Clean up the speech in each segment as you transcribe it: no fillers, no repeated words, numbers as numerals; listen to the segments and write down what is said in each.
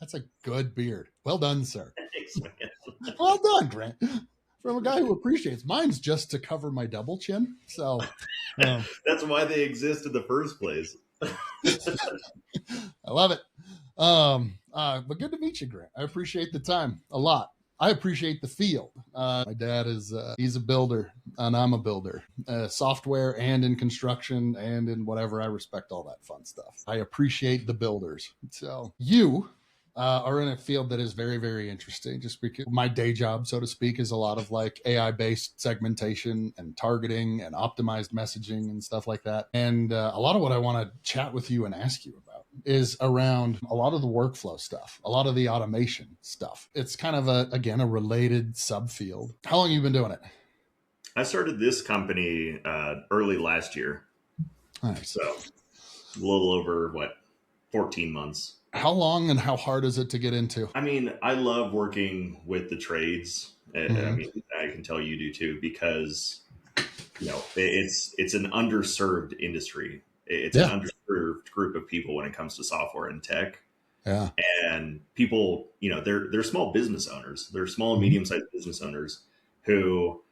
That's a good beard. Well done, sir. Thanks, man. Well done, Grant. From a guy who appreciates. Mine's just to cover my double chin. So That's why they exist in the first place. I love it. But good to meet you, Grant. I appreciate the time a lot. I appreciate the field. My dad is, he's a builder and I'm a builder, software and in construction and in whatever. I respect all that fun stuff. I appreciate the builders. So you are in a field that is very, very interesting. Just because my day job, so to speak, is a lot of like AI based segmentation and targeting and optimized messaging and stuff like that. And a lot of what I want to chat with you and ask you about is around a lot of the workflow stuff, a lot of the automation stuff. It's kind of a related subfield. How long have you been doing it? I started this company early last year. Nice. So a little over 14 months. How long and how hard is it to get into? I mean, I love working with the trades. Mm-hmm. I mean, I can tell you do too, because it's an underserved industry. It's an underserved group of people when it comes to software and tech. Yeah. And people, they're small business owners. They're small and medium-sized business owners who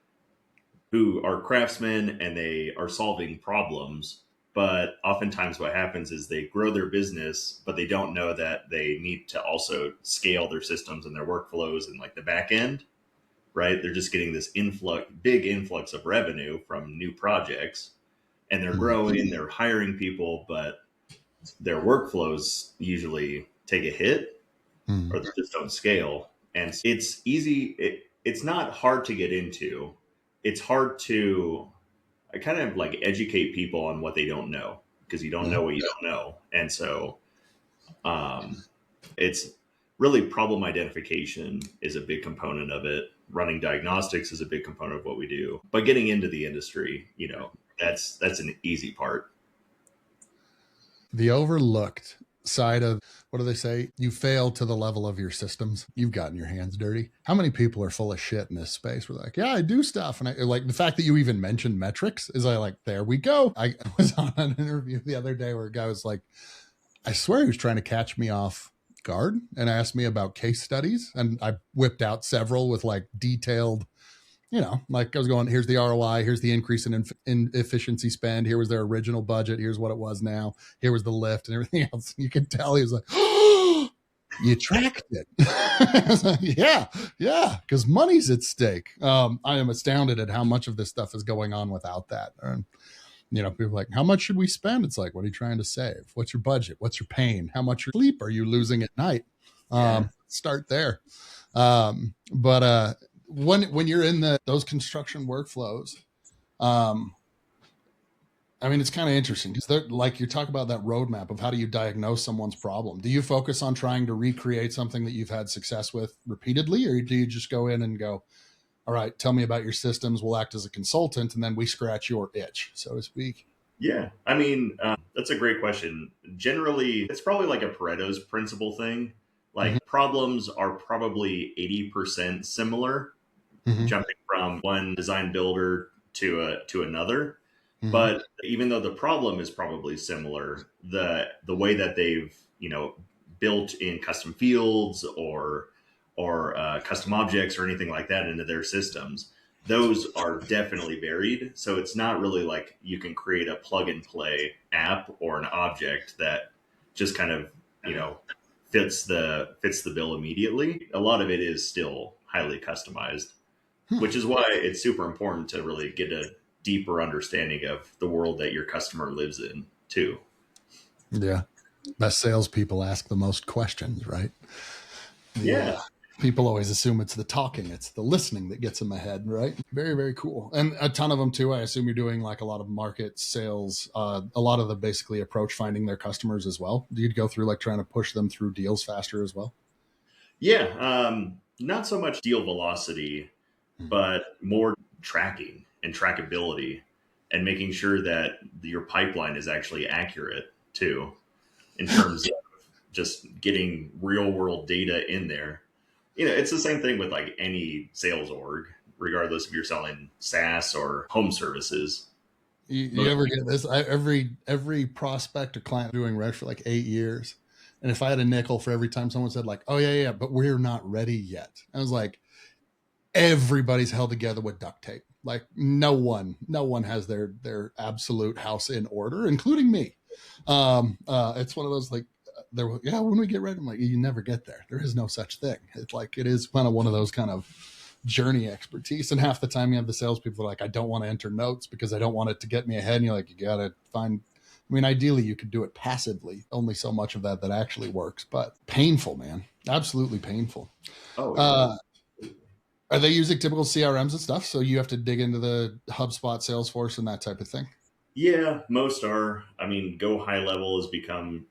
are craftsmen and they are solving problems. But oftentimes what happens is they grow their business, but they don't know that they need to also scale their systems and their workflows and like the back end, right? They're just getting this big influx of revenue from new projects. And they're growing, they're hiring people, but their workflows usually take a hit or they just don't scale. And it's easy. It's not hard to get into. It's hard to kind of like educate people on what they don't know, because you don't know what you don't know. And so it's really problem identification is a big component of it. Running diagnostics is a big component of what we do. But getting into the industry, that's an easy part. The overlooked side of, what do they say? You fail to the level of your systems. You've gotten your hands dirty. How many people are full of shit in this space? We're like, yeah, I do stuff. And I like the fact that you even mentioned metrics is there we go. I was on an interview the other day where a guy was like, I swear he was trying to catch me off guard and asked me about case studies. And I whipped out several with like detailed, like I was going, here's the ROI, here's the increase in efficiency spend, here was their original budget, here's what it was now, here was the lift and everything else. You could tell he was like, oh, you tracked it. I was like, yeah, because money's at stake. I am astounded at how much of this stuff is going on without that. And, people are like, how much should we spend? It's like, what are you trying to save? What's your budget? What's your pain? How much sleep are you losing at night? Start there. But when you're in those construction workflows, it's kind of interesting because like you talk about that roadmap of how do you diagnose someone's problem. Do you focus on trying to recreate something that you've had success with repeatedly, or do you just go in and go, all right, tell me about your systems, we'll act as a consultant, and then we scratch your itch, so to speak? Yeah, that's a great question. Generally, it's probably like a Pareto's principle thing. Like problems are probably 80% similar, jumping from one design builder to another. But even though the problem is probably similar, the way that they've built in custom fields or custom objects or anything like that into their systems, those are definitely varied. So it's not really like you can create a plug and play app or an object that just kind of fits the bill immediately. A lot of it is still highly customized, which is why it's super important to really get a deeper understanding of the world that your customer lives in too. Yeah. Best salespeople ask the most questions, right? Yeah. People always assume it's the talking, it's the listening that gets them ahead, right? Very, very cool. And a ton of them too. I assume you're doing like a lot of market sales, a lot of the basically approach finding their customers as well. Do you go through like trying to push them through deals faster as well? Yeah. Not so much deal velocity, but more tracking and trackability and making sure that your pipeline is actually accurate too, in terms of just getting real world data in there. It's the same thing with like any sales org, regardless if you're selling SaaS or home services. You ever get this? Every prospect or client doing Red for like 8 years. And if I had a nickel for every time someone said like, oh yeah, but we're not ready yet. I was like, everybody's held together with duct tape. Like no one has their absolute house in order, including me. It's one of those like, when we get ready, I'm like, you never get there. There is no such thing. It's like, it is kind of one of those kind of journey expertise. And half the time you have the salespeople like, I don't want to enter notes because I don't want it to get me ahead. And you're like, you got to find, I mean, ideally you could do it passively, only so much of that actually works, but painful, man. Absolutely painful. Oh, yeah. Are they using typical CRMs and stuff? So you have to dig into the HubSpot, Salesforce, and that type of thing? Yeah, most are. I mean, Go High Level has become,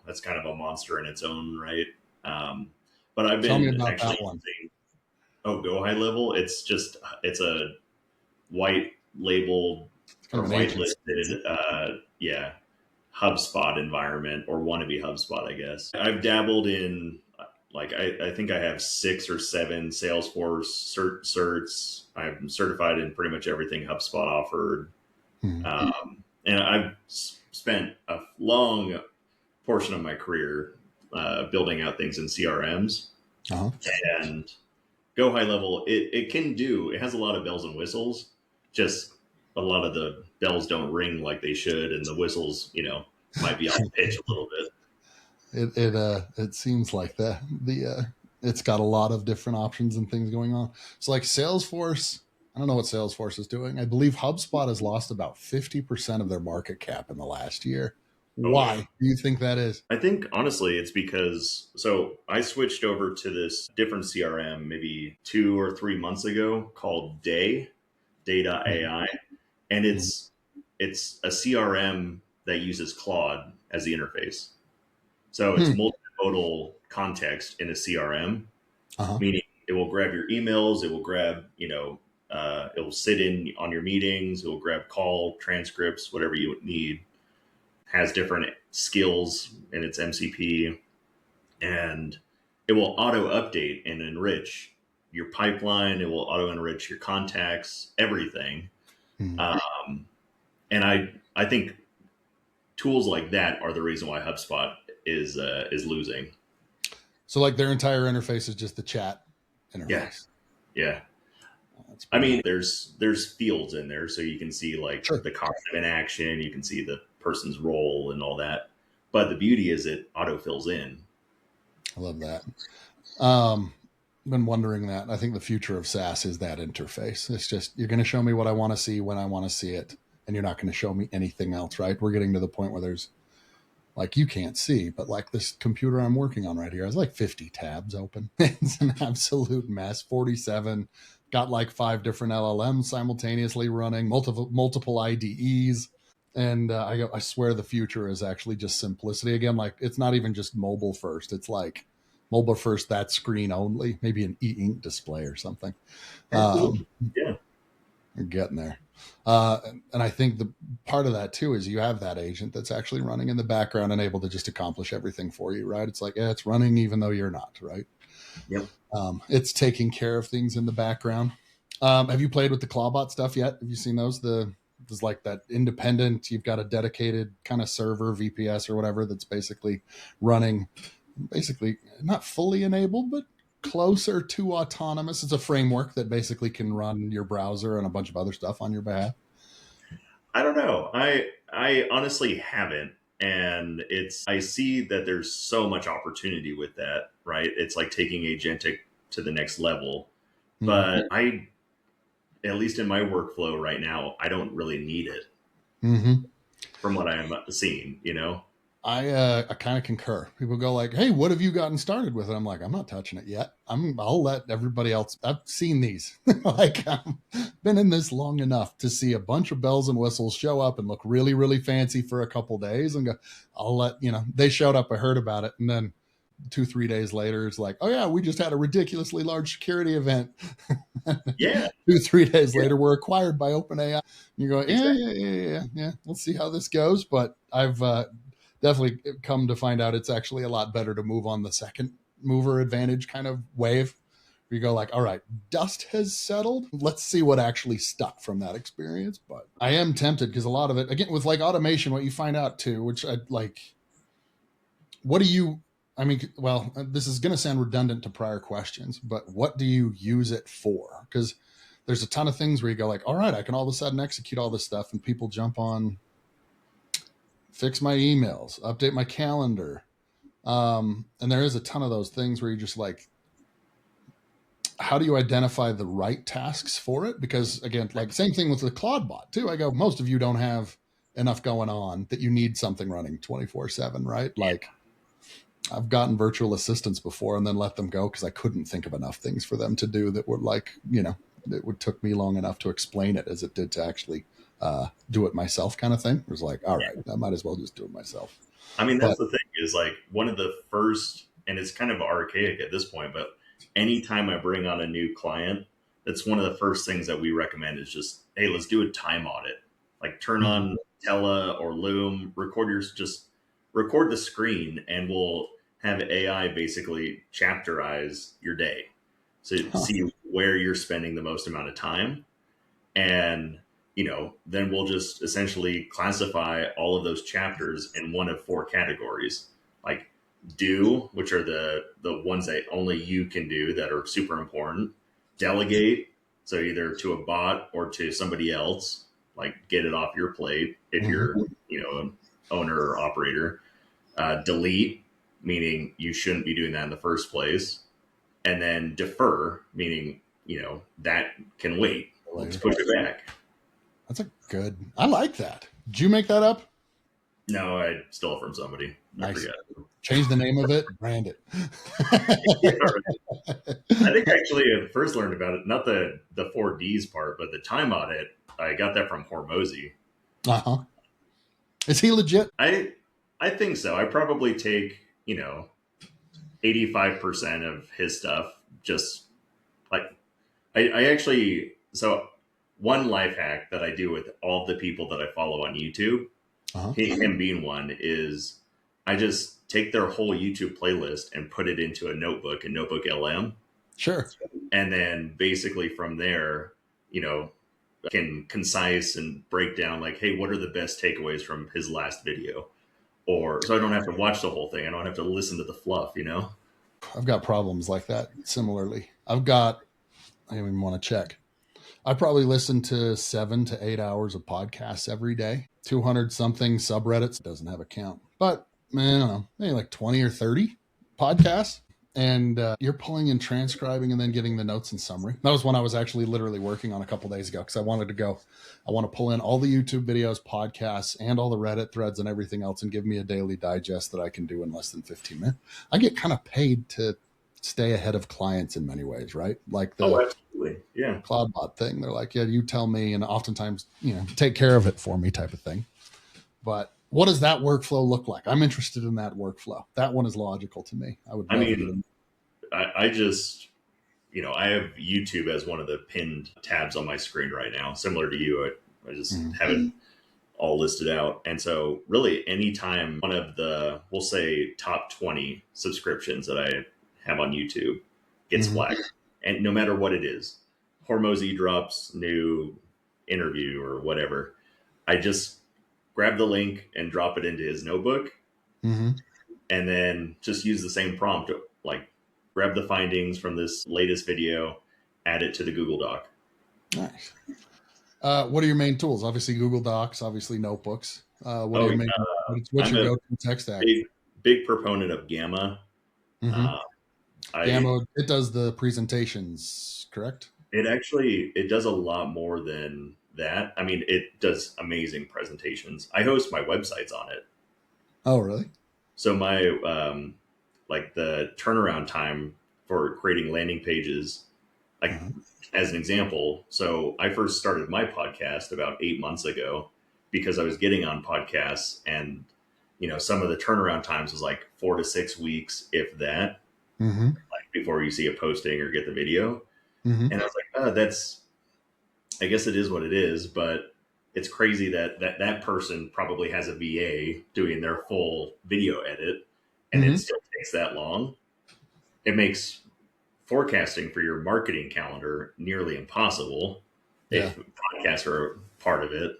that's kind of a monster in its own right. But I've Tell me been about actually that one. using, Go High Level. It's a white labeled Kind or of an whitelisted, HubSpot environment, or wannabe HubSpot, I guess. I've dabbled in, like, I think I have 6 or 7 Salesforce certs. I'm certified in pretty much everything HubSpot offered. And I've spent a long portion of my career building out things in CRMs. Uh-huh. And Go High Level, it has a lot of bells and whistles. Just a lot of the bells don't ring like they should, and the whistles, might be off pitch a little bit. It seems like that. It's got a lot of different options and things going on. So like Salesforce, I don't know what Salesforce is doing. I believe HubSpot has lost about 50% of their market cap in the last year. Why do you think that is? I think honestly it's because, so I switched over to this different CRM maybe 2 or 3 months ago called Day.ai. And it's a CRM that uses Claude as the interface. So it's multimodal context in a CRM, meaning it will grab your emails, it will grab, it will sit in on your meetings, it will grab call transcripts, whatever you need, has different skills in its MCP, and it will auto update and enrich your pipeline. It will auto enrich your contacts, everything. And I think tools like that are the reason why HubSpot is losing. So like their entire interface is just the chat interface. Yeah. I mean, there's fields in there, so you can see like the cognitive inaction, you can see the person's role and all that. But the beauty is it auto fills in. I love that. Been wondering that. I think the future of SaaS is that interface. It's just, you're going to show me what I want to see when I want to see it, and you're not going to show me anything else, right? We're getting to the point where there's, like, you can't see, but like this computer I'm working on right here has like 50 tabs open. It's an absolute mess. 47, got like 5 different LLMs simultaneously running, multiple IDEs. And I swear the future is actually just simplicity again. Like, it's not even just mobile first. It's like mobile first, that screen only, maybe an e-ink display or something. Yeah. You're getting there. And I think the part of that too is you have that agent that's actually running in the background and able to just accomplish everything for you, right? It's like, it's running even though you're not, right? Yep. It's taking care of things in the background. Have you played with the Clawbot stuff yet? Have you seen those? There's like that independent, you've got a dedicated kind of server, VPS or whatever, that's basically running, basically not fully enabled, but closer to autonomous. It's a framework that basically can run your browser and a bunch of other stuff on your behalf. I don't know. I honestly haven't. And I see that there's so much opportunity with that, right? It's like taking agentic to the next level. But at least in my workflow right now, I don't really need it from what I'm seeing, I kind of concur. People go like, hey, what have you gotten started with? And I'm like, I'm not touching it yet. I'll let everybody else. I've seen these. Like, I've been in this long enough to see a bunch of bells and whistles show up and look really, really fancy for a couple days and go, I'll let, they showed up. I heard about it. And then 2-3 days later, it's like, oh yeah, we just had a ridiculously large security event. Yeah. 2-3 days later, we're acquired by OpenAI. You go, yeah. We'll see how this goes. But I've definitely come to find out it's actually a lot better to move on the second mover advantage kind of wave. Where you go like, all right, dust has settled. Let's see what actually stuck from that experience. But I am tempted because a lot of it, again, with like automation, what you find out too, which I like, what do you I mean, well, this is going to sound redundant to prior questions, but what do you use it for? Because there's a ton of things where you go like, all right, I can all of a sudden execute all this stuff, and people jump on, fix my emails, update my calendar. And there is a ton of those things where you're just like, how do you identify the right tasks for it? Because again, like same thing with the Claude bot too. I go, most of you don't have enough going on that you need something running 24/7, right? Like I've gotten virtual assistants before and then let them go because I couldn't think of enough things for them to do that were like, it would took me long enough to explain it as it did to actually do it myself kind of thing. It was like, all right, I might as well just do it myself. I mean, that's But the thing is like one of the first, and it's kind of archaic at this point, but anytime I bring on a new client, that's one of the first things that we recommend is just, hey, let's do a time audit. Like turn on Tela or Loom, just record the screen, and we'll have AI basically chapterize your day. So see where you're spending the most amount of time. And, then we'll just essentially classify all of those chapters in one of 4 categories. Like do, which are the ones that only you can do that are super important. Delegate, so either to a bot or to somebody else, like get it off your plate if you're, an owner or operator. Delete, meaning you shouldn't be doing that in the first place. And then defer, meaning, that can wait. Let's push it back. That's I like that. Did you make that up? No, I stole it from somebody. Nice. I forgot. Change the name of it, brand it. Yeah, right. I think actually I first learned about it, not the 4Ds part, but the time audit. I got that from Hormozy. Uh-huh. Is he legit? I think so. I probably take, 85% of his stuff. Just like I actually, so one life hack that I do with all the people that I follow on YouTube, him being one, is I just take their whole YouTube playlist and put it into a notebook, in NotebookLM. Sure. And then basically from there, can concise and break down like, hey, what are the best takeaways from his last video? Or so I don't have to watch the whole thing. I don't have to listen to the fluff, I've got problems like that similarly. I don't even want to check. I probably listen to 7 to 8 hours of podcasts every day. 200 something subreddits, doesn't have a count. But man, I don't know, maybe like 20 or 30 podcasts. And you're pulling and transcribing and then getting the notes and summary. That was one I was actually literally working on a couple days ago because I want to pull in all the YouTube videos, podcasts, and all the Reddit threads and everything else and give me a daily digest that I can do in less than 15 minutes. I get kind of paid to stay ahead of clients in many ways, right? Like absolutely. Yeah. CloudBot thing. They're like, yeah, you tell me, and oftentimes, take care of it for me type of thing. But what does that workflow look like? I'm interested in that workflow. That one is logical to me. I just, I have YouTube as one of the pinned tabs on my screen right now, similar to you. I just have it all listed out. And so really anytime one of the, we'll say top 20 subscriptions that I have on YouTube gets flagged, and no matter what it is, Hormozy drops new interview or whatever, I just grab the link and drop it into his notebook, and then just use the same prompt, like grab the findings from this latest video, add it to the Google Doc. Nice. What are your main tools? Obviously Google Docs, obviously notebooks. What's your go-to tech stack? Big proponent of Gamma. Gamma, it does the presentations, correct? It does a lot more than that. I mean, it does amazing presentations. I host my websites on it. Oh, really? So my, like the turnaround time for creating landing pages, like as an example. So I first started my podcast about 8 months ago because I was getting on podcasts and, some of the turnaround times was like 4 to 6 weeks, if that, like before you see a posting or get the video. And I was like, oh, I guess it is what it is, but it's crazy that person probably has a VA doing their full video edit and it still takes that long. It makes forecasting for your marketing calendar nearly impossible if podcasts are part of it.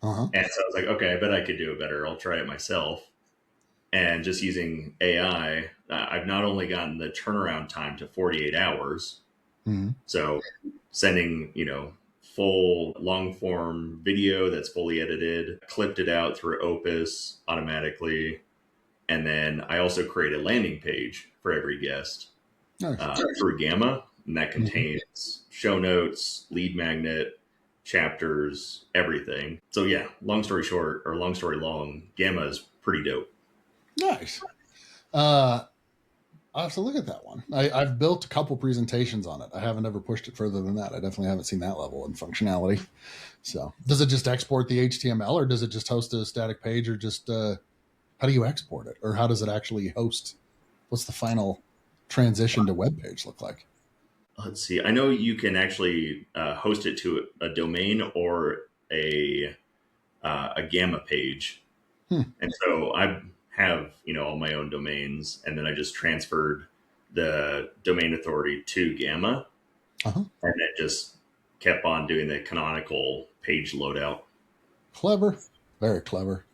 And so I was like, okay, I bet I could do it better. I'll try it myself. And just using AI, I've not only gotten the turnaround time to 48 hours. Mm-hmm. So sending, full long form video that's fully edited, clipped it out through Opus automatically. And then I also create a landing page for every guest through Gamma. And that contains show notes, lead magnet, chapters, everything. So yeah, long story short, or long story long, Gamma is pretty dope. Nice. I'll have to look at that one. I've built a couple presentations on it. I haven't ever pushed it further than that. I definitely haven't seen that level of functionality. So does it just export the HTML, or does it just host a static page, or just how do you export it, or how does it actually host? What's the final transition to web page look like? Let's see. I know you can actually host it to a domain or a Gamma page. And so I have, all my own domains, and then I just transferred the domain authority to Gamma, and it just kept on doing the canonical page loadout. Clever. Very clever.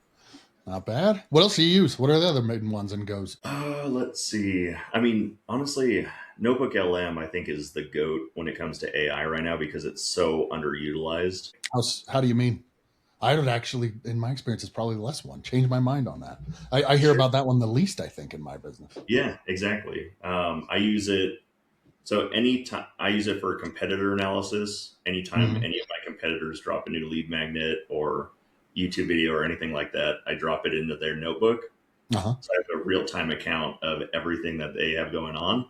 Not bad. What else do you use? What are the other main ones and goes? Let's see. I mean, honestly, NotebookLM, I think, is the GOAT when it comes to AI right now because it's so underutilized. How do you mean? I would actually, in my experience, it's probably the less one. Change my mind on that. I hear about that one the least, I think, in my business. Yeah, exactly. I use it. So anytime I use it for competitor analysis, anytime any of my competitors drop a new lead magnet or YouTube video or anything like that, I drop it into their notebook. So I have a real-time account of everything that they have going on.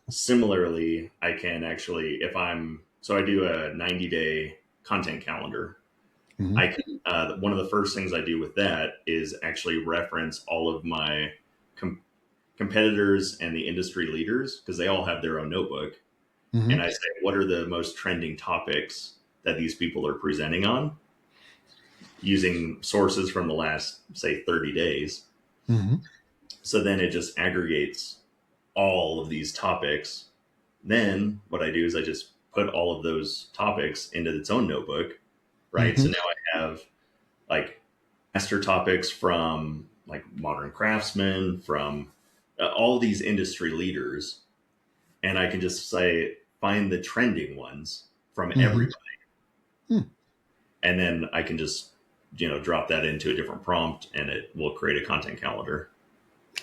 Similarly, I can actually, so I do a 90-day content calendar. I can, one of the first things I do with that is actually reference all of my competitors and the industry leaders, because they all have their own notebook. And I say, what are the most trending topics that these people are presenting on, using sources from the last, say, 30 days. So then it just aggregates all of these topics. Then what I do is I just put all of those topics into its own notebook, right? So now I have like master topics from like modern craftsmen, from all these industry leaders, and I can just say, find the trending ones from everybody. And then I can just, drop that into a different prompt and it will create a content calendar.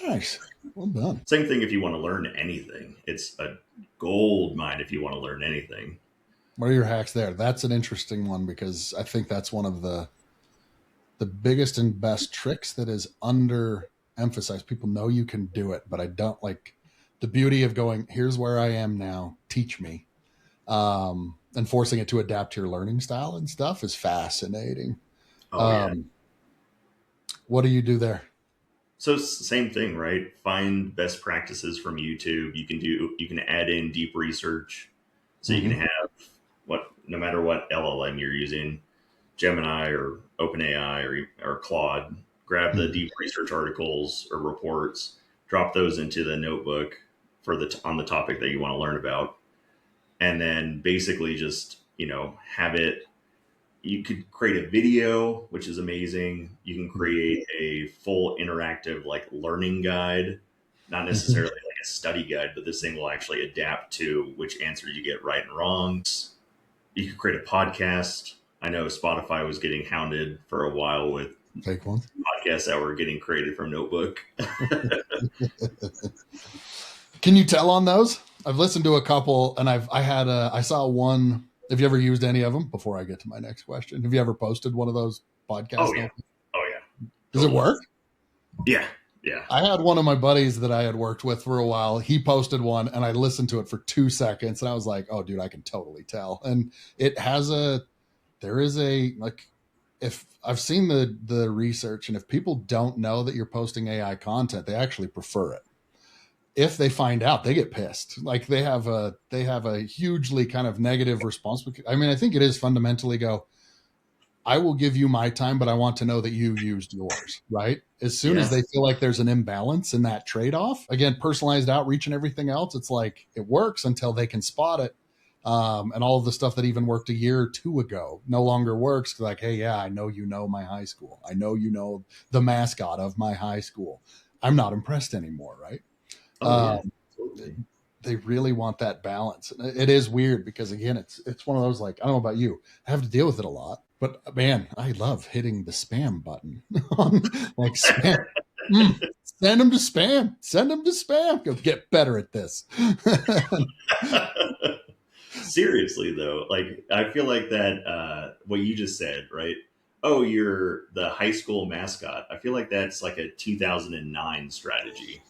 Nice. Well done. Same thing if you want to learn anything. It's a gold mine if you want to learn anything. What are your hacks there? That's an interesting one, because I think that's one of the biggest and best tricks that is underemphasized. People know you can do it, but I don't like the beauty of going, here's where I am now, teach me. And forcing it to adapt to your learning style and stuff is fascinating. What do you do there? So same thing, right? Find best practices from YouTube. You can add in deep research. So you can have no matter what LLM you're using, Gemini or OpenAI or Claude, grab the deep research articles or reports, drop those into the notebook on the topic that you want to learn about. And then basically just, have it. You could create a video, which is amazing. You can create a full interactive learning guide, not necessarily like a study guide, but this thing will actually adapt to which answer you get right and wrong. You could create a podcast. I know Spotify was getting hounded for a while with fake ones, podcasts that were getting created from Notebook. Can you tell on those? I've listened to a couple, and I saw one. Have you ever used any of them? Before I get to my next question, have you ever posted one of those podcasts? Oh yeah. Does it work? Yeah. I had one of my buddies that I had worked with for a while. He posted one, and I listened to it for 2 seconds, and I was like, "Oh, dude, I can totally tell." And it has if I've seen the research, and if people don't know that you're posting AI content, they actually prefer it. If they find out, they get pissed. Like they have a hugely kind of negative response. I mean, I think it is fundamentally I will give you my time, but I want to know that you used yours, right? As soon as they feel like there's an imbalance in that trade-off, again, personalized outreach and everything else, it's like it works until they can spot it. And all of the stuff that even worked a year or two ago no longer works. Like, hey, yeah, I know you know my high school. I know you know the mascot of my high school. I'm not impressed anymore, right? Oh yeah, totally. They really want that balance. It is weird because again, it's one of those, like, I don't know about you, I have to deal with it a lot, but man, I love hitting the spam button on like spam. Send them to spam. Send them to spam. Go get better at this. Seriously though, like I feel like that what you just said, right? Oh, you're the high school mascot. I feel like that's like a 2009 strategy,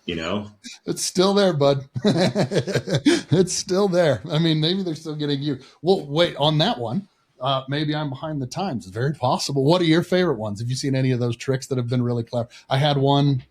you know? It's still there, bud. It's still there. I mean, maybe they're still getting you. Well, wait, on that one, maybe I'm behind the times. It's very possible. What are your favorite ones? Have you seen any of those tricks that have been really clever? I had one.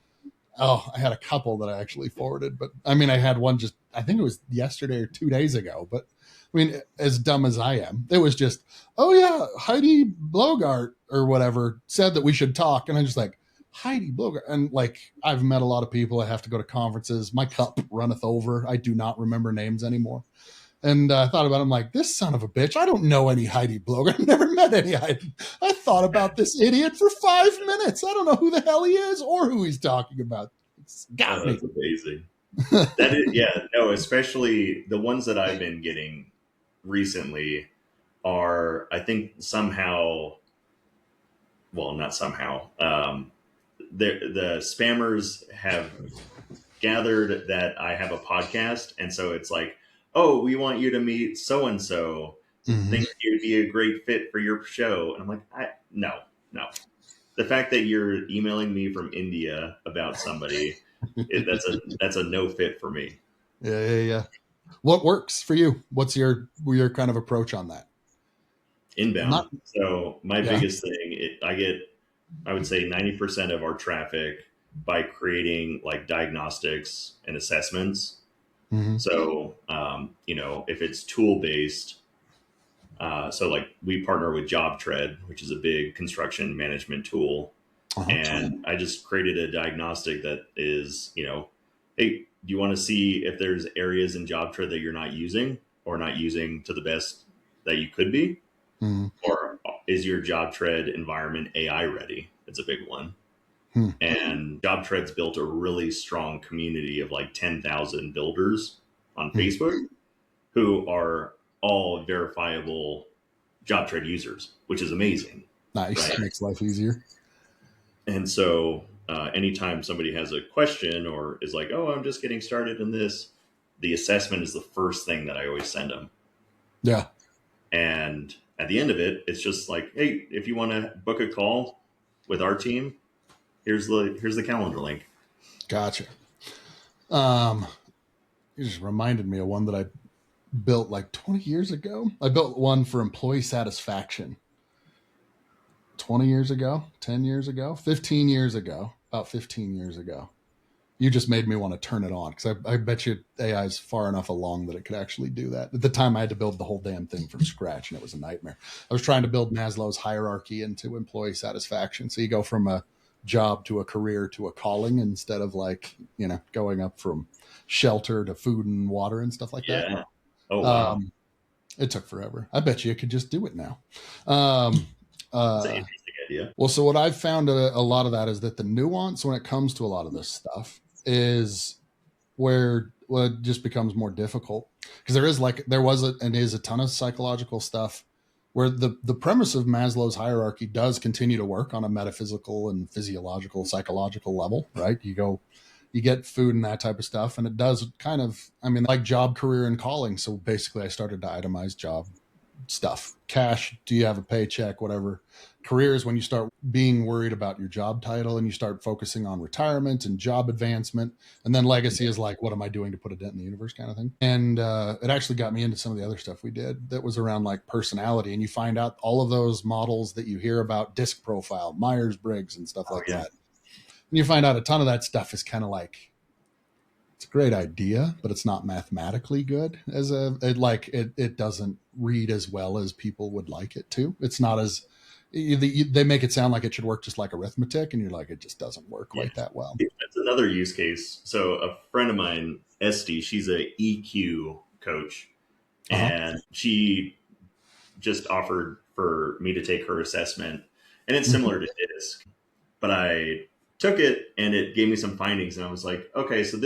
Oh, I had a couple that I actually forwarded, but I mean, I had one just, I think it was yesterday or 2 days ago, but I mean, as dumb as I am, it was just, oh yeah, Heidi Blogart or whatever said that we should talk. And I'm just like, Heidi Blogart. And like, I've met a lot of people. I have to go to conferences. My cup runneth over. I do not remember names anymore. And I thought about it. I'm like, this son of a bitch. I don't know any Heidi Blogart. I've never met any Heidi. I thought about this idiot for 5 minutes. I don't know who the hell he is or who he's talking about. It's got me. That's amazing. That is, yeah, no, especially the ones that I've been getting recently are, I think somehow, well, not somehow, the spammers have gathered that I have a podcast. And so it's like, oh, we want you to meet so-and-so. Think you'd be a great fit for your show. And I'm like, no. The fact that you're emailing me from India about somebody, that's a no fit for me. Yeah. What works for you? What's your kind of approach on that? Inbound. So my biggest thing, I would say 90% of our traffic by creating like diagnostics and assessments. So, if it's tool based, so like we partner with JobTread, which is a big construction management tool. And I just created a diagnostic that is, hey, do you want to see if there's areas in JobTread that you're not using or not using to the best that you could be? Or is your JobTread environment AI ready? It's a big one. And JobTread's built a really strong community of like 10,000 builders on Facebook who are all verifiable JobTread users, which is amazing. Nice. Right? Makes life easier. And so anytime somebody has a question or is like, oh, I'm just getting started in this, the assessment is the first thing that I always send them. Yeah. And at the end of it, it's just like, hey, if you want to book a call with our team, here's the calendar link. Gotcha. You just reminded me of one that I built like 20 years ago. I built one for employee satisfaction 20 years ago, 10 years ago, 15 years ago, about 15 years ago. You just made me want to turn it on because I bet you AI is far enough along that it could actually do that. At the time, I had to build the whole damn thing from scratch, and it was a nightmare. I was trying to build Maslow's hierarchy into employee satisfaction. So you go from a job to a career to a calling instead of like, going up from shelter to food and water and stuff like that. Oh, wow. It took forever. I bet you it could just do it now. That's an interesting idea. Well, so what I've found a lot of that is that the nuance when it comes to a lot of this stuff is where it just becomes more difficult because there was a ton of psychological stuff where the premise of Maslow's hierarchy does continue to work on a metaphysical and physiological, psychological level, right? You get food and that type of stuff. And it does kind of, like job, career, and calling. So basically I started to itemize job stuff. Cash, do you have a paycheck, whatever. Career is when you start being worried about your job title and you start focusing on retirement and job advancement. And then legacy is like, what am I doing to put a dent in the universe kind of thing. And it actually got me into some of the other stuff we did that was around like personality. And you find out all of those models that you hear about, disc profile, Myers-Briggs and stuff like that. And you find out a ton of that stuff is kind of like, it's a great idea, but it's not mathematically good it doesn't read as well as people would like it to. It's not as, they make it sound like it should work just like arithmetic. And you're like, it just doesn't work quite that well. That's another use case. So a friend of mine, Esty, she's a EQ coach. and she just offered for me to take her assessment, and it's similar to DISC, but I took it and it gave me some findings, and I was like, okay, so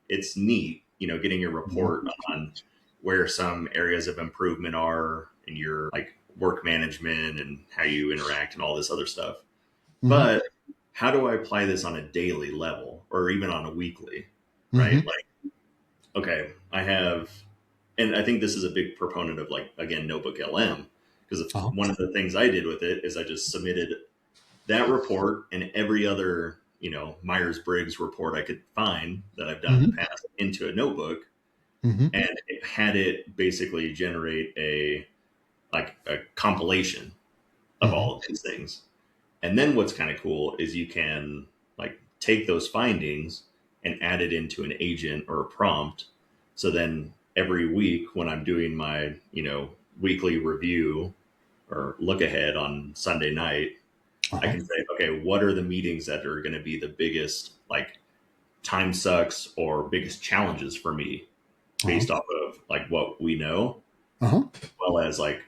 it's neat, getting a report on where some areas of improvement are in your like work management and how you interact and all this other stuff. But how do I apply this on a daily level or even on a weekly, right? Like, okay, and I think this is a big proponent of like, again, NotebookLM, because one of the things I did with it is I just submitted that report and every other, Myers-Briggs report I could find that I've done in the past into a notebook, and it had it basically generate a compilation of all of these things. And then what's kind of cool is you can like take those findings and add it into an agent or a prompt. So then every week when I'm doing my, weekly review or look ahead on Sunday night, I can say, okay, what are the meetings that are going to be the biggest like time sucks or biggest challenges for me based off of like what we know, as well as like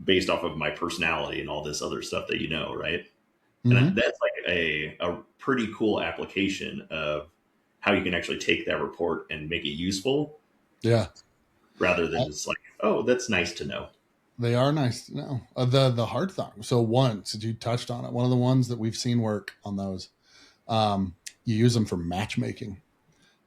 based off of my personality and all this other stuff that right? And that's like a pretty cool application of how you can actually take that report and make it useful. Yeah. Rather than just like, oh, that's nice to know. They are nice to know. The hard thing. So once you touched on it, one of the ones that we've seen work on those, you use them for matchmaking.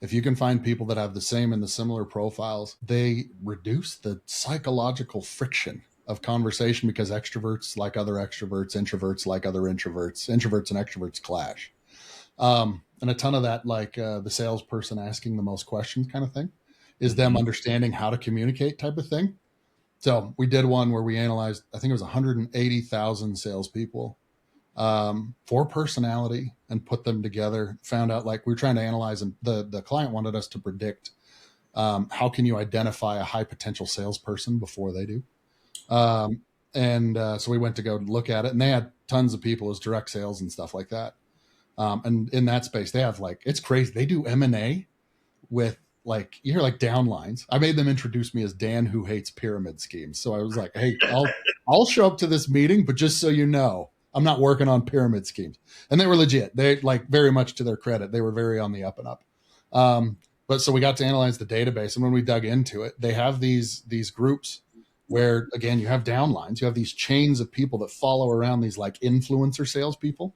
If you can find people that have the same and the similar profiles, they reduce the psychological friction of conversation because extroverts like other extroverts, introverts like other introverts and extroverts clash. And a ton of that, like the salesperson asking the most questions kind of thing, is them understanding how to communicate type of thing. So we did one where we analyzed, I think it was 180,000 salespeople for personality and put them together. Found out like we were trying to analyze, and the client wanted us to predict how can you identify a high potential salesperson before they do. So we went to go look at it, and they had tons of people as direct sales and stuff like that. And in that space, they have like, it's crazy. They do M&A with like, you hear like downlines. I made them introduce me as Dan who hates pyramid schemes. So I was like, hey, I'll show up to this meeting, but just so you know, I'm not working on pyramid schemes. And they were legit. They like, very much to their credit, they were very on the up and up. But so we got to analyze the database. And when we dug into it, they have these groups where, again, you have downlines, you have these chains of people that follow around these like influencer salespeople.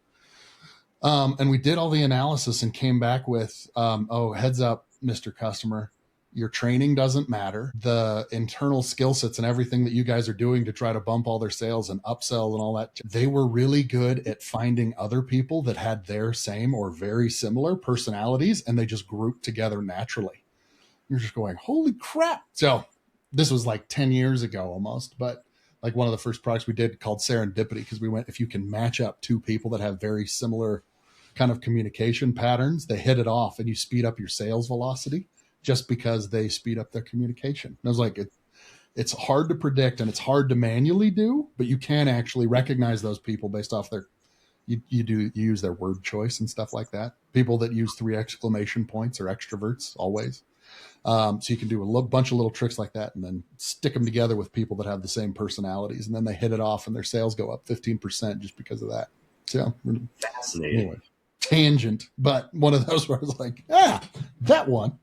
And we did all the analysis and came back with, heads up, Mr. Customer, your training doesn't matter. The internal skill sets and everything that you guys are doing to try to bump all their sales and upsell and all that, they were really good at finding other people that had their same or very similar personalities, and they just grouped together naturally. You're just going, holy crap. So this was like 10 years ago almost, but like one of the first products we did called Serendipity, because we went, if you can match up two people that have very similar kind of communication patterns, they hit it off and you speed up your sales velocity just because they speed up their communication. And I was like, it's hard to predict and it's hard to manually do, but you can actually recognize those people based off their, you use their word choice and stuff like that. People that use 3 exclamation points are extroverts always. So you can do a bunch of little tricks like that and then stick them together with people that have the same personalities, and then they hit it off and their sales go up 15% just because of that. So fascinating. Anyway, tangent, but one of those where I was like, that one.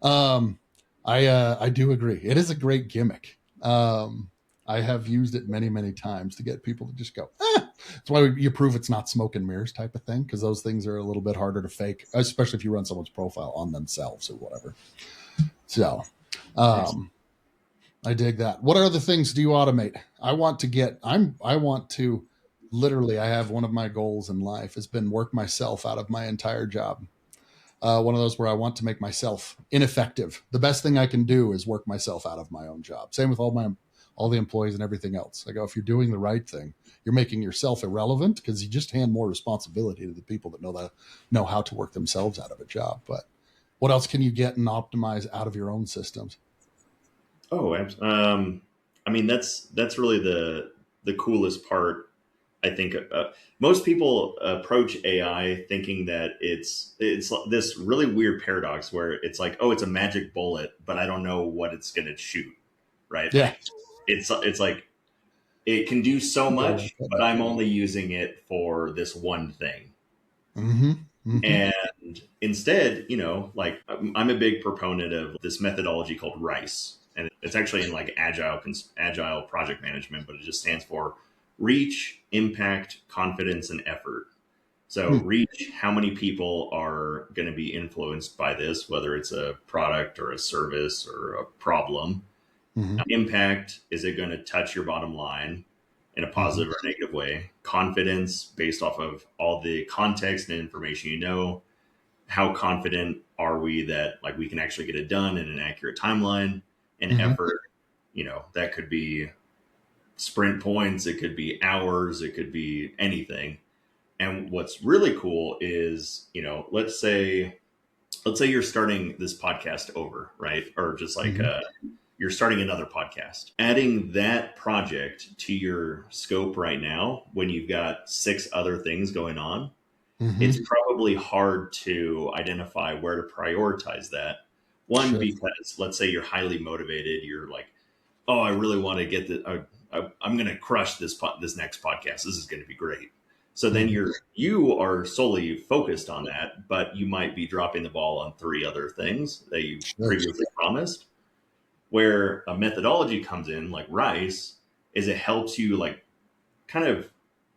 I do agree. It is a great gimmick. I have used it many, many times to get people to just go, That's why you prove it's not smoke and mirrors type of thing, because those things are a little bit harder to fake, especially if you run someone's profile on themselves or whatever. So I dig that. What other things do you automate? I want to literally, I have one of my goals in life has been work myself out of my entire job. One of those where I want to make myself ineffective. The best thing I can do is work myself out of my own job. Same with all the employees and everything else. I go, if you're doing the right thing, you're making yourself irrelevant because you just hand more responsibility to the people that know how to work themselves out of a job. But what else can you get and optimize out of your own systems? Oh, I mean, that's really the coolest part. I think most people approach AI thinking that it's this really weird paradox where it's like, oh, it's a magic bullet, but I don't know what it's going to shoot. right? Yeah. Like it's like it can do so much, but I'm only using it for this one thing. Mm-hmm. Mm-hmm. And instead, like I'm a big proponent of this methodology called RICE, and it's actually in like agile project management, but it just stands for reach, impact, confidence, and effort. So reach, how many people are going to be influenced by this, whether it's a product or a service or a problem. Mm-hmm. Impact, is it going to touch your bottom line in a positive or negative way? Confidence, based off of all the context and information how confident are we that like we can actually get it done in an accurate timeline? And effort, that could be sprint points, it could be hours, it could be anything. And what's really cool is, let's say you're starting this podcast over, right? Or just like you're starting another podcast. Adding that project to your scope right now, when you've got 6 other things going on, it's probably hard to identify where to prioritize that. One, because let's say you're highly motivated, you're like, oh, I really want to get the, I'm going to crush this next podcast. This is going to be great. So then you are solely focused on that, but you might be dropping the ball on 3 other things that you previously promised. Where a methodology comes in, like RICE, is it helps you like kind of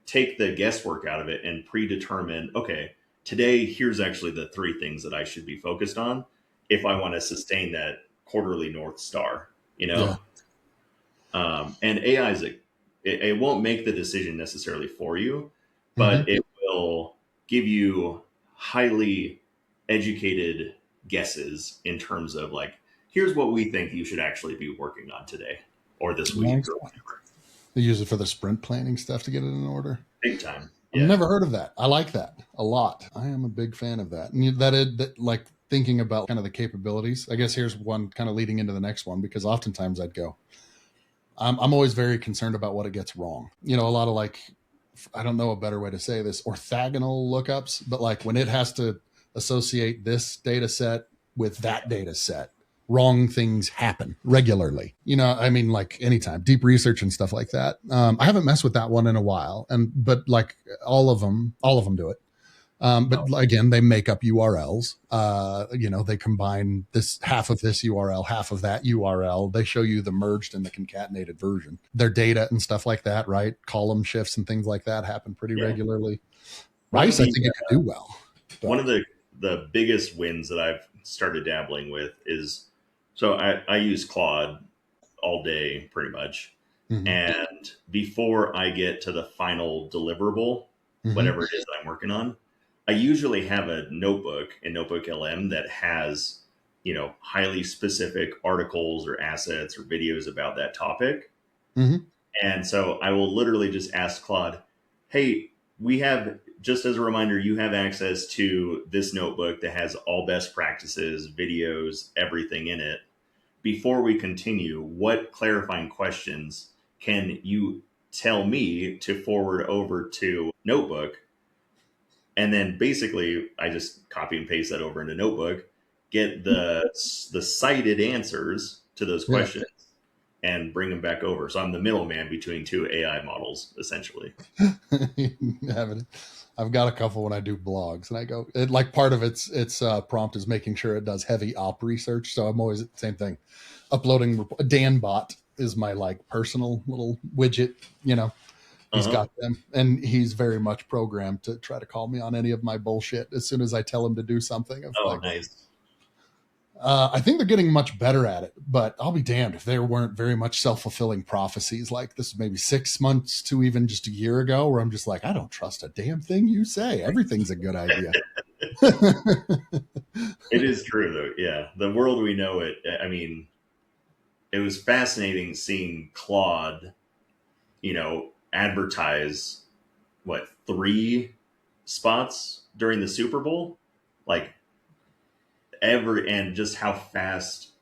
take the guesswork out of it and predetermine, okay, today here's actually the 3 things that I should be focused on if I want to sustain that quarterly North Star, Yeah. And AI it won't make the decision necessarily for you, but it will give you highly educated guesses in terms of like, here's what we think you should actually be working on today or this week or whatever. They use it for the sprint planning stuff to get it in order. Big time. Yeah. I've never heard of that. I like that a lot. I am a big fan of that. And that like thinking about kind of the capabilities. I guess here's one kind of leading into the next one, because oftentimes I'd go, I'm always very concerned about what it gets wrong. A lot of like, I don't know a better way to say this, orthogonal lookups, but like when it has to associate this data set with that data set, wrong things happen regularly. I mean, like anytime, deep research and stuff like that. I haven't messed with that one in a while, but like all of them do it. But again, they make up URLs. They combine this half of this URL, half of that URL. They show you the merged and the concatenated version. Their data and stuff like that, right? Column shifts and things like that happen pretty regularly. RICE, I think it could do well. But one of the biggest wins that I've started dabbling with is, so I use Claude all day pretty much. And before I get to the final deliverable, whatever it is that I'm working on, I usually have a notebook in NotebookLM that has, highly specific articles or assets or videos about that topic. And so I will literally just ask Claude, hey, just as a reminder, you have access to this notebook that has all best practices, videos, everything in it. Before we continue, what clarifying questions can you tell me to forward over to Notebook? And then basically I just copy and paste that over into Notebook, get the cited answers to those questions and bring them back over. So I'm the middleman between 2 AI models, essentially. I've got a couple when I do blogs, and I go, like part of its prompt is making sure it does heavy op research. So I'm always same thing, uploading. DanBot is my like personal little widget. He's got them, and he's very much programmed to try to call me on any of my bullshit as soon as I tell him to do something. Nice. I think they're getting much better at it, but I'll be damned if there weren't very much self-fulfilling prophecies like this maybe 6 months to even just a year ago, where I'm just like, I don't trust a damn thing you say. Everything's a good idea. It is true, though. Yeah. The world we know it. I mean, it was fascinating seeing Claude, advertise 3 spots during the Super Bowl, like and just how fast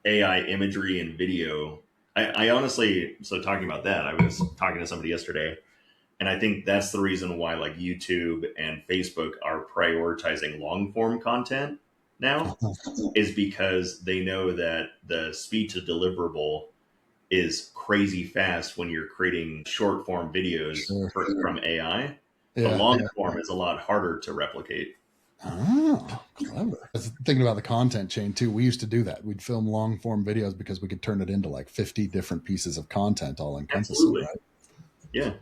AI imagery and video. I honestly, so talking about that, I was talking to somebody yesterday, and I think that's the reason why like YouTube and Facebook are prioritizing long form content, now is because they know that the speed to deliverable is crazy fast when you're creating short form videos from AI. The long form is a lot harder to replicate. Oh, clever. I was thinking about the content chain too. We used to do that. We'd film long form videos because we could turn it into like 50 different pieces of content all encompassing, right? Yeah.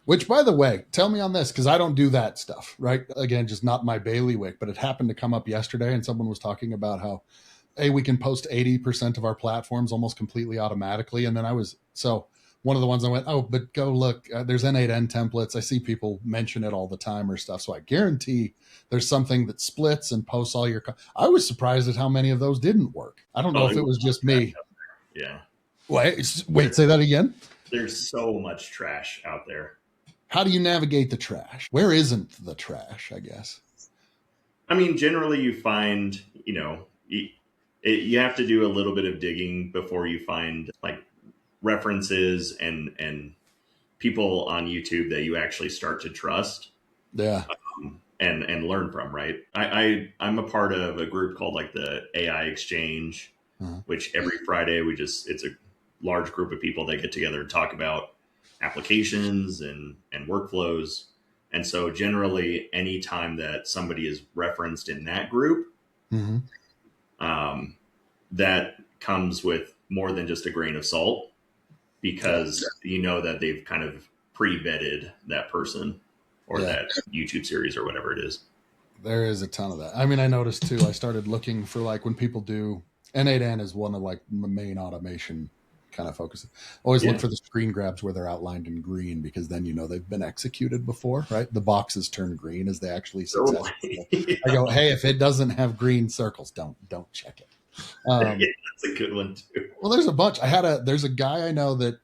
Which, by the way, tell me on this, because I don't do that stuff, right? Again, just not my bailiwick, but it happened to come up yesterday and someone was talking about how, hey, we can post 80% of our platforms almost completely automatically. And then one of the ones I went, oh, but go look, there's N8N templates. I see people mention it all the time or stuff. So I guarantee there's something that splits and posts all your. I was surprised at how many of those didn't work. I don't know if it was just me. Yeah. Wait, say that again. There's so much trash out there. How do you navigate the trash? Where isn't the trash, I guess? I mean, generally you find, you have to do a little bit of digging before you find like references and people on YouTube that you actually start to trust. Yeah. And learn from, right? I'm a part of a group called like the AI Exchange, which every Friday it's a large group of people that get together and talk about applications and workflows. And so generally any time that somebody is referenced in that group, that comes with more than just a grain of salt, because you know that they've kind of pre-vetted that person or that YouTube series or whatever it is. There is a ton of that. I mean, I noticed too, I started looking for like when people do, N8N is one of like the main automation kind of focus. Always look for the screen grabs where they're outlined in green, because then you know they've been executed before, right? The boxes turn green as they actually successful. I go, hey, if it doesn't have green circles, don't check it. That's a good one too. Well, there's a bunch. There's a guy I know that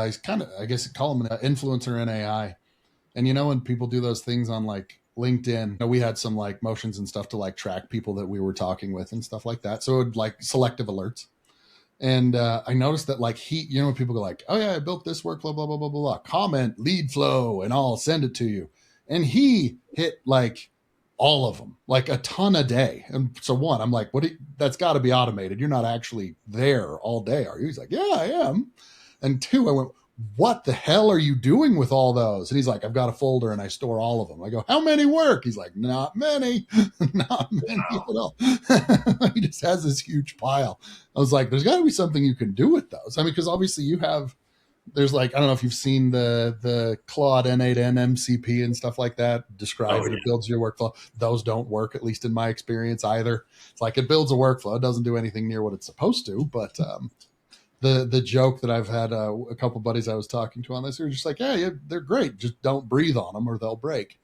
he's kind of, I guess you call him an influencer in AI. And when people do those things on like LinkedIn, we had some like motions and stuff to like track people that we were talking with and stuff like that. So it would like selective alerts. And I noticed that like when people go like, oh yeah, I built this workflow, blah, blah, blah, blah, blah, comment, lead flow, and I'll send it to you. And he hit like all of them, like a ton a day. And so one, I'm like, that's got to be automated. You're not actually there all day, are you? He's like, yeah, I am. And two, I went, what the hell are you doing with all those? And he's like, I've got a folder and I store all of them. I go, how many work? He's like, not many, not many at all. He just has this huge pile. I was like, there's got to be something you can do with those. I mean, because obviously there's like, I don't know if you've seen the Claude N8N MCP and stuff like that described. It builds your workflow. Those don't work, at least in my experience either. It's like it builds a workflow. It doesn't do anything near what it's supposed to, but the joke that I've had a couple buddies I was talking to on this, they're just like, yeah, they're great. Just don't breathe on them or they'll break.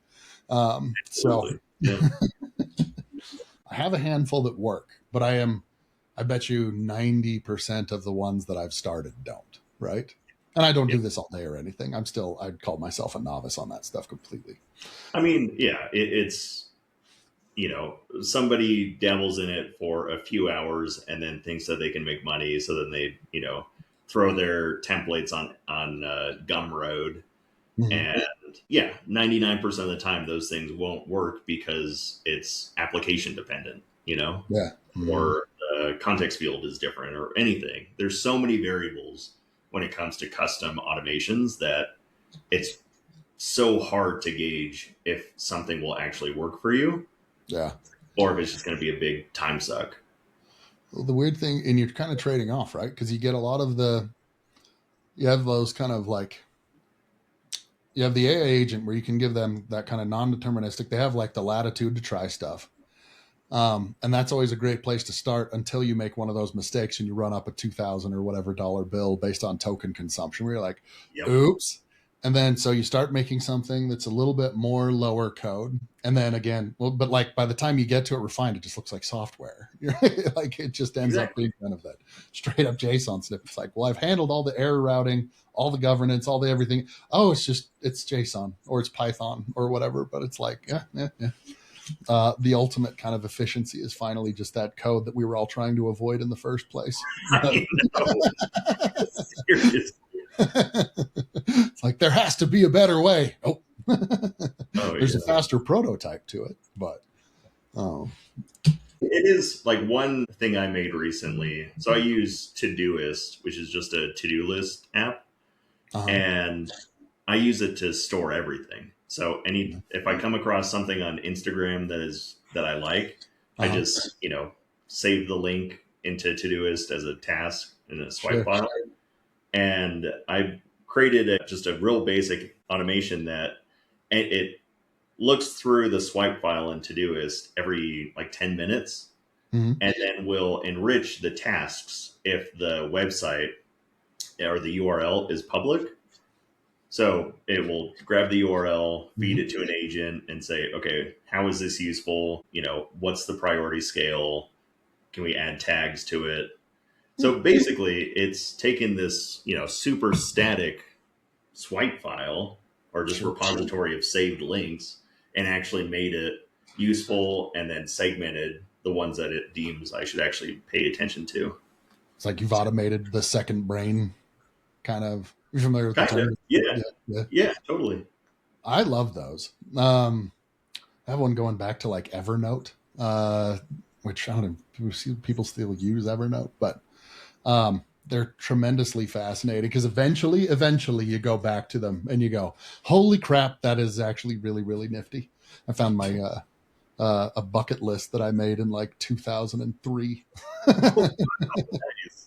So I have a handful that work, but I bet you 90% of the ones that I've started don't, right? And I don't do this all day or anything. I'd call myself a novice on that stuff completely. I mean, yeah, it's, somebody dabbles in it for a few hours and then thinks that they can make money. So then they, throw their templates on Gumroad. And 99% of the time, those things won't work because it's application dependent, or the context field is different or anything. There's so many variables when it comes to custom automations that it's so hard to gauge if something will actually work for you. Yeah. Or if it's just going to be a big time suck. Well, the weird thing, and you're kind of trading off, right? Because you get a lot of you have those kind of like, you have the AI agent where you can give them that kind of non-deterministic. They have like the latitude to try stuff. And that's always a great place to start until you make one of those mistakes and you run up a $2,000 or whatever dollar bill based on token consumption where you're like, oops. And then, so you start making something that's a little bit more lower code. And then again, but like by the time you get to it refined, it just looks like software. Like it just ends up being kind of that straight up JSON snip. It's like, well, I've handled all the error routing, all the governance, all the everything. Oh, it's JSON or it's Python or whatever. But it's like, yeah. The ultimate kind of efficiency is finally just that code that we were all trying to avoid in the first place. I know. Seriously. It's like there has to be a better way. There's a faster prototype to it, but Oh. It is like one thing I made recently. So I use Todoist, which is just a to-do list app, Uh-huh. and I use it to store everything. So if I come across something on Instagram that I like, I Uh-huh. just, save the link into Todoist as a task in a swipe Sure. file. And I created just a real basic automation that it looks through the swipe file in Todoist every like 10 minutes Mm-hmm. and then will enrich the tasks if the website or the URL is public. So it will grab the URL, feed Mm-hmm. it to an agent, and say, okay, how is this useful? What's the priority scale? Can we add tags to it? So basically, it's taken this, super static swipe file or just Sure. repository of saved links and actually made it useful and then segmented the ones that it deems I should actually pay attention to. It's like you've automated the second brain kind of. You're familiar with the Kind of. term? Yeah. Yeah. Yeah. Yeah, totally. I love those. I have one going back to like Evernote, which I don't know, people still use Evernote, but they're tremendously fascinating because eventually you go back to them and you go, holy crap, that is actually really, really nifty. I found my a bucket list that I made in like 2003. I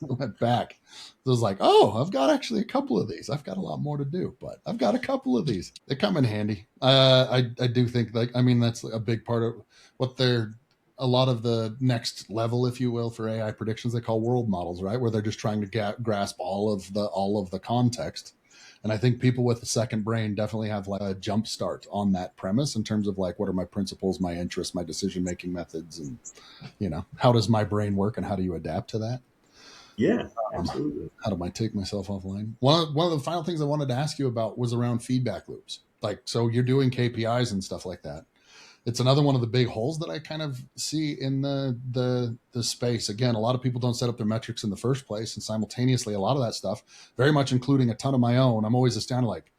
went back. I was like, oh, I've got actually a couple of these. I've got a lot more to do, but I've got a couple of these. They come in handy. I do think that's a big part of what they're a lot of the next level, if you will, for AI predictions. They call world models, right? Where they're just trying to grasp all of the context. And I think people with the second brain definitely have like a jump start on that premise in terms of like, what are my principles, my interests, my decision making methods, and how does my brain work and how do you adapt to that? Yeah, Um, absolutely. how do I take myself offline? One of the final things I wanted to ask you about was around feedback loops. Like, so you're doing KPIs and stuff like that. It's another one of the big holes that I kind of see in the space. Again, a lot of people don't set up their metrics in the first place, and simultaneously, a lot of that stuff, very much including a ton of my own. I'm always astounded, like,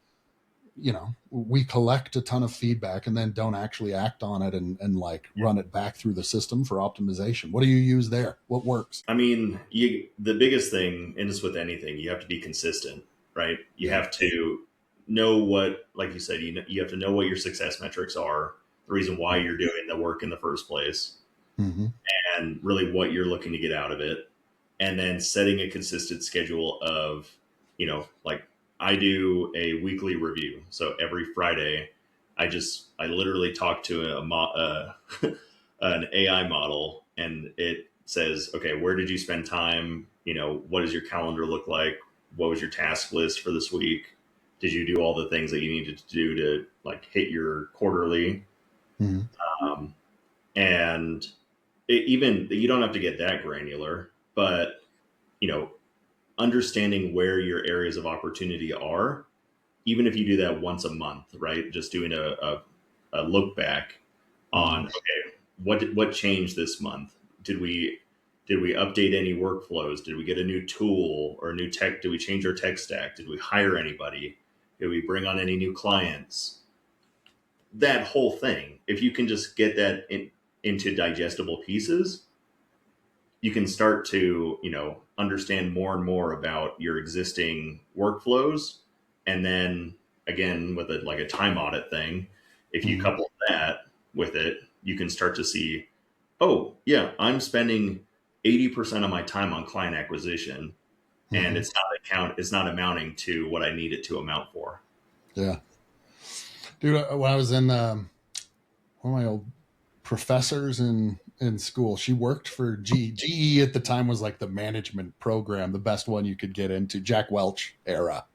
we collect a ton of feedback and then don't actually act on it and like run it back through the system for optimization. What do you use there? What works? I mean, the biggest thing, and it's with anything, you have to be consistent, right? You Yeah. have to know what, like you said, you have to know what your success metrics are, the reason why you're doing the work in the first place, Mm-hmm. and really what you're looking to get out of it. And then setting a consistent schedule of, like I do a weekly review. So every Friday, I literally talk to an AI model and it says, okay, where did you spend time? What does your calendar look like? What was your task list for this week? Did you do all the things that you needed to do to like hit your quarterly? Mm-hmm. Um, and even you don't have to get that granular, but you know, understanding where your areas of opportunity are, even if you do that once a month, right? Just doing a look back Mm-hmm. on, okay, what changed this month? Did we update any workflows? Did we get a new tool or a new tech? Did we change our tech stack? Did we hire anybody? Did we bring on any new clients? That whole thing. If you can just get that into digestible pieces, you can start to understand more and more about your existing workflows. And then again, with like a time audit thing, if you Mm-hmm. couple that with it, you can start to see, oh yeah, I'm spending 80% of my time on client acquisition and Mm-hmm. it's not amounting to what I need it to amount for. Yeah. Dude, when I was in one of my old professors in school, she worked for GE at the time, was like the management program, the best one you could get into, Jack Welch era.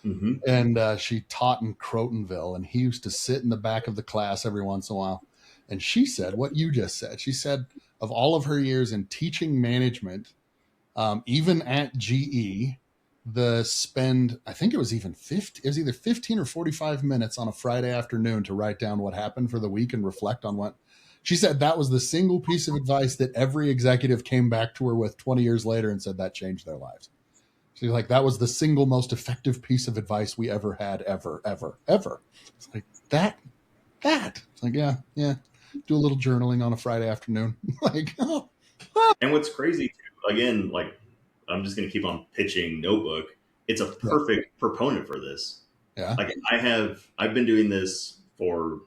Mm-hmm. And she taught in Crotonville, and he used to sit in the back of the class every once in a while. And she said what you just said. She said of all of her years in teaching management, even at GE, the spend, I think it was even 50, it was either 15 or 45 minutes on a Friday afternoon to write down what happened for the week and reflect on what she said. That was the single piece of advice that every executive came back to her with 20 years later and said that changed their lives. She's like, that was the single most effective piece of advice we ever had, ever, ever, ever. It's like that. It's like, yeah, yeah. Do a little journaling on a Friday afternoon. Like, oh. And what's crazy too, again, like I'm just going to keep on pitching Notebook. It's a perfect proponent for this. Yeah. Like I've been doing this for,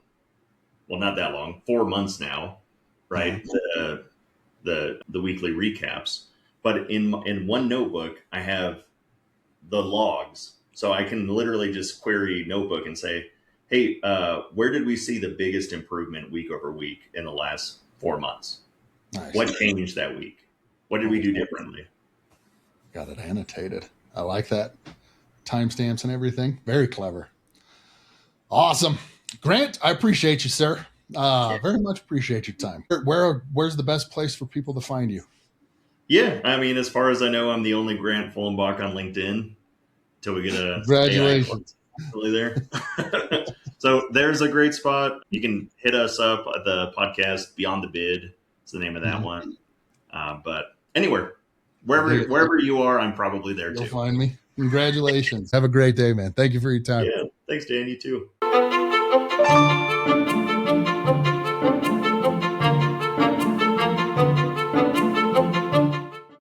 well, not that long, 4 months now, right? The weekly recaps, but in one notebook, I have the logs. So I can literally just query Notebook and say, hey, where did we see the biggest improvement week over week in the last 4 months? Nice. What changed that week? What did we do differently? Got it annotated. I like that. Timestamps and everything. Very clever. Awesome. Grant, I appreciate you, sir. Very much appreciate your time. Where's the best place for people to find you? Yeah, I mean, as far as I know, I'm the only Grant Fuellenbach on LinkedIn until we get a congratulations there. So there's a great spot. You can hit us up at the podcast Beyond the Bid. It's the name of that one. But anywhere, wherever you are, I'm probably there too. You'll find me. Congratulations. Have a great day, man. Thank you for your time. Yeah, thanks, Dan. You too.